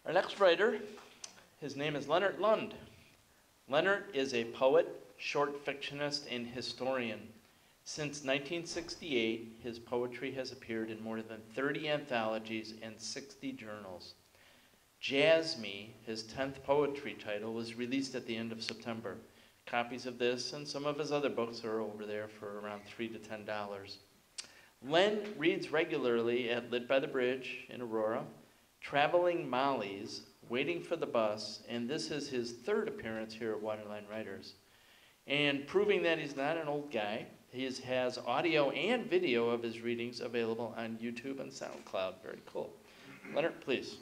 Our next writer, his name is Lennart Lundh. Lennart is a poet, short fictionist, and historian. Since 1968, his poetry has appeared in more than 30 anthologies and 60 journals. Jazz Me, his 10th poetry title, was released at the end of September. Copies of this and some of his other books are over there for around $3 to $10. Len reads regularly at Lit by the Bridge in Aurora, Traveling Molly's, Waiting for the Bus, and this is his third appearance here at Waterline Writers. And proving that he's not an old guy, he has audio and video of his readings available on YouTube and SoundCloud. Very cool. Lennart, please.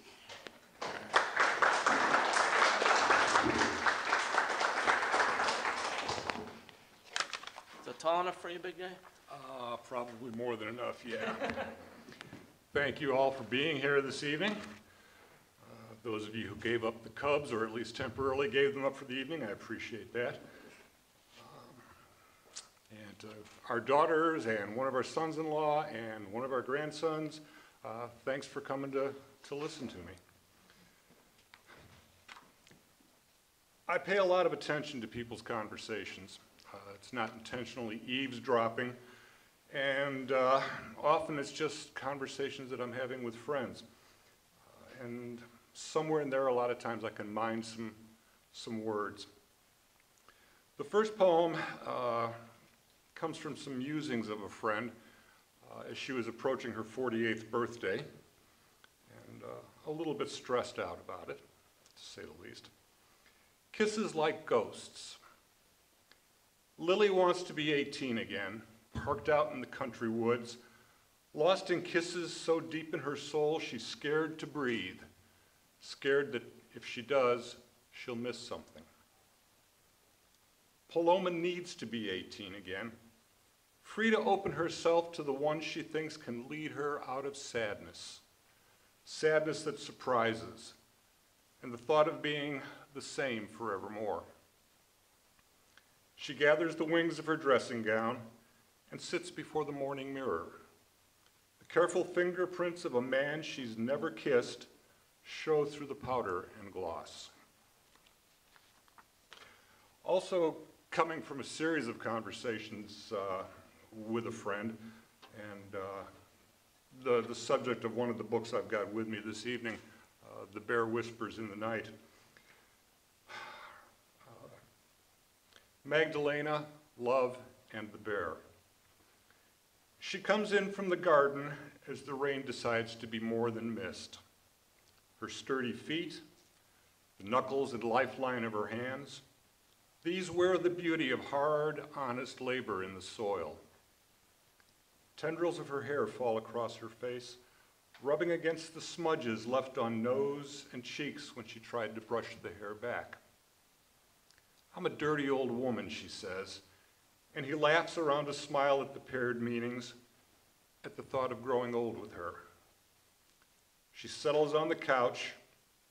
Is that tall enough for you, big guy? Probably more than enough, yeah. Thank you all for being here this evening. Those of you who gave up the Cubs, or at least temporarily gave them up for the evening, I appreciate that. And our daughters and one of our sons-in-law and one of our grandsons, thanks for coming to listen to me. I pay a lot of attention to people's conversations. It's not intentionally eavesdropping, and often it's just conversations that I'm having with friends. And somewhere in there, a lot of times I can mine some words. The first poem comes from some musings of a friend as she was approaching her 48th birthday, and a little bit stressed out about it, to say the least. Kisses like ghosts. Lily wants to be 18 again, parked out in the country woods, lost in kisses so deep in her soul she's scared to breathe, scared that if she does, she'll miss something. Paloma needs to be 18 again, free to open herself to the one she thinks can lead her out of sadness, sadness that surprises, and the thought of being the same forevermore. She gathers the wings of her dressing gown and sits before the morning mirror. The careful fingerprints of a man she's never kissed show through the powder and gloss. Also coming from a series of conversations with a friend, and the subject of one of the books I've got with me this evening, The Bear Whispers in the Night. Magdalena, Love, and the Bear. She comes in from the garden as the rain decides to be more than mist. Her sturdy feet, the knuckles and lifeline of her hands, these wear the beauty of hard, honest labor in the soil. Tendrils of her hair fall across her face, rubbing against the smudges left on nose and cheeks when she tried to brush the hair back. "I'm a dirty old woman," she says, and he laughs around a smile at the paired meanings, at the thought of growing old with her. She settles on the couch,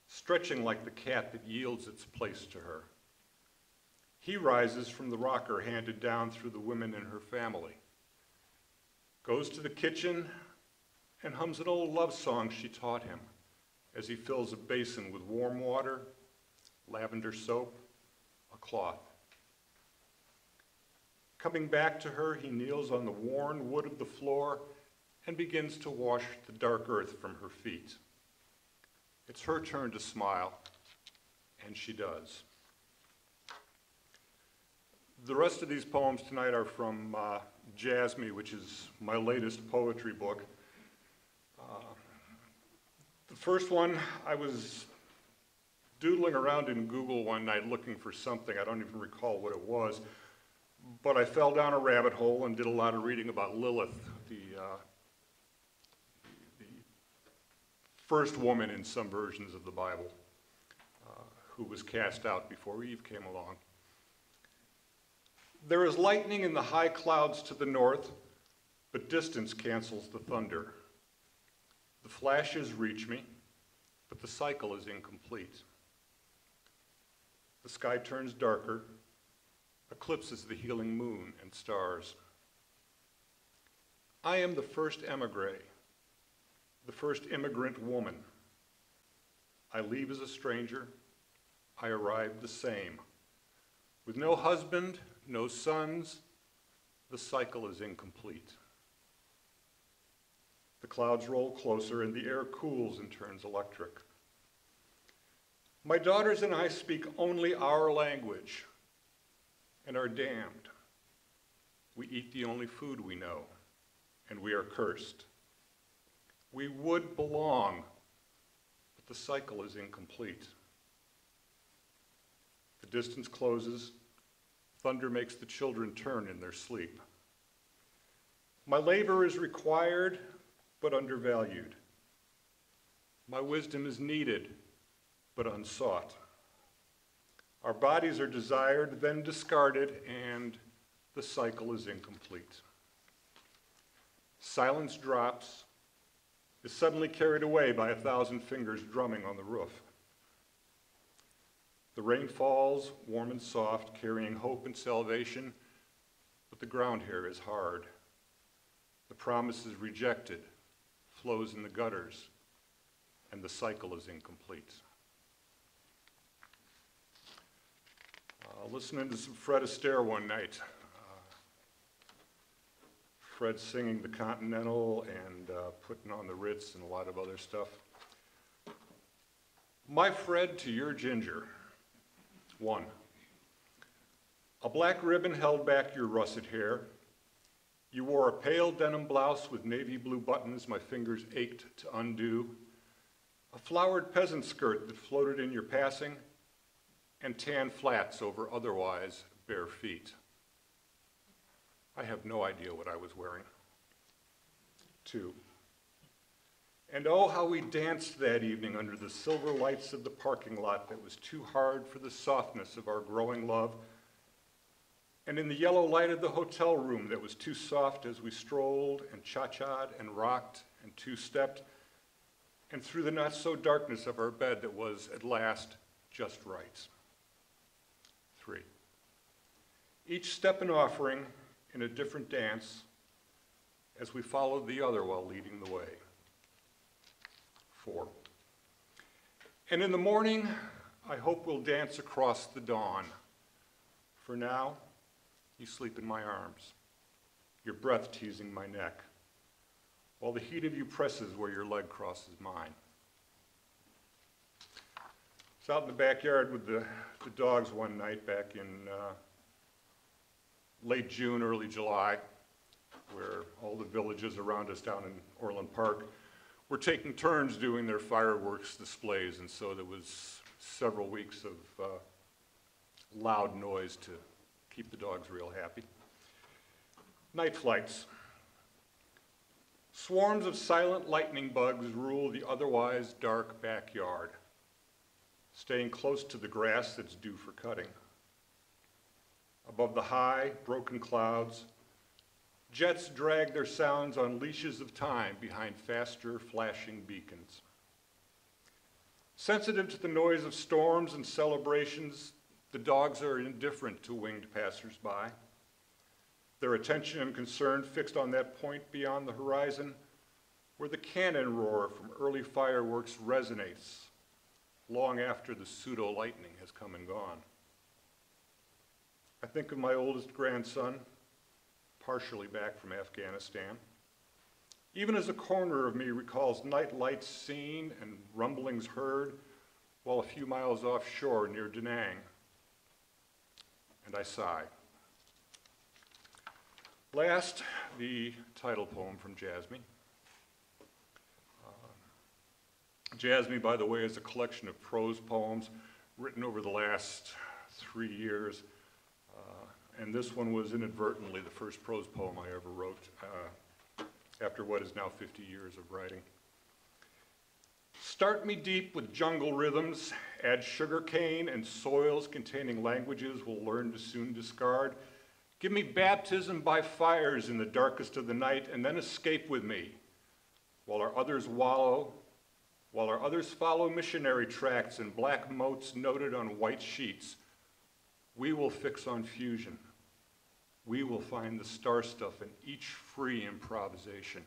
stretching like the cat that yields its place to her. He rises from the rocker handed down through the women in her family, goes to the kitchen, and hums an old love song she taught him as he fills a basin with warm water, lavender soap, a cloth. Coming back to her, he kneels on the worn wood of the floor and begins to wash the dark earth from her feet. It's her turn to smile, and she does. The rest of these poems tonight are from Jazz Me, which is my latest poetry book. The first one, I was doodling around in Google one night looking for something. I don't even recall what it was, but I fell down a rabbit hole and did a lot of reading about Lilith, the first woman in some versions of the Bible, who was cast out before Eve came along. There is lightning in the high clouds to the north, but distance cancels the thunder. The flashes reach me, but the cycle is incomplete. The sky turns darker, eclipses the healing moon and stars. I am the first emigre, the first immigrant woman. I leave as a stranger, I arrive the same. With no husband, no sons, the cycle is incomplete. The clouds roll closer and the air cools and turns electric. My daughters and I speak only our language and are damned. We eat the only food we know, and we are cursed. We would belong, but the cycle is incomplete. The distance closes. Thunder makes the children turn in their sleep. My labor is required, but undervalued. My wisdom is needed, but unsought. Our bodies are desired, then discarded, and the cycle is incomplete. Silence drops, is suddenly carried away by 1,000 fingers drumming on the roof. The rain falls, warm and soft, carrying hope and salvation, but the ground here is hard. The promise is rejected, flows in the gutters, and the cycle is incomplete. Listening to some Fred Astaire one night. Fred singing the Continental and putting on the Ritz and a lot of other stuff. My Fred to your ginger. 1. A black ribbon held back your russet hair. You wore a pale denim blouse with navy blue buttons my fingers ached to undo. A flowered peasant skirt that floated in your passing, and tan flats over otherwise bare feet. I have no idea what I was wearing. 2. And oh, how we danced that evening under the silver lights of the parking lot that was too hard for the softness of our growing love, and in the yellow light of the hotel room that was too soft as we strolled and cha-cha'd and rocked and two-stepped, and through the not-so-darkness of our bed that was, at last, just right. 3. Each step an offering in a different dance as we followed the other while leading the way. 4. And in the morning, I hope we'll dance across the dawn. For now, you sleep in my arms, your breath teasing my neck, while the heat of you presses where your leg crosses mine. I was out in the backyard with the dogs one night back in late June, early July, where all the villages around us down in Orland Park were taking turns doing their fireworks displays, and so there was several weeks of loud noise to keep the dogs real happy. Night flights. Swarms of silent lightning bugs rule the otherwise dark backyard, staying close to the grass that's due for cutting. Above the high, broken clouds, jets drag their sounds on leashes of time behind faster, flashing beacons. Sensitive to the noise of storms and celebrations, the dogs are indifferent to winged passersby. Their attention and concern fixed on that point beyond the horizon where the cannon roar from early fireworks resonates long after the pseudo-lightning has come and gone. I think of my oldest grandson, partially back from Afghanistan. Even as a corner of me recalls night lights seen and rumblings heard while a few miles offshore near Da Nang, and I sigh. Last, the title poem from Jasmine. Jasmine, by the way, is a collection of prose poems written over the last 3 years. And this one was inadvertently the first prose poem I ever wrote after what is now 50 years of writing. Start me deep with jungle rhythms, add sugar cane and soils containing languages we'll learn to soon discard. Give me baptism by fires in the darkest of the night, and then escape with me while our others wallow, while our others follow missionary tracts and black motes noted on white sheets. We will fix on fusion. We will find the star stuff in each free improvisation.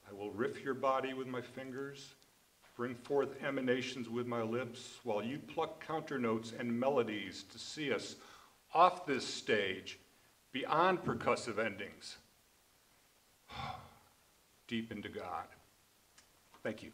I will riff your body with my fingers, bring forth emanations with my lips, while you pluck counternotes and melodies to see us off this stage, beyond percussive endings, deep into God. Thank you.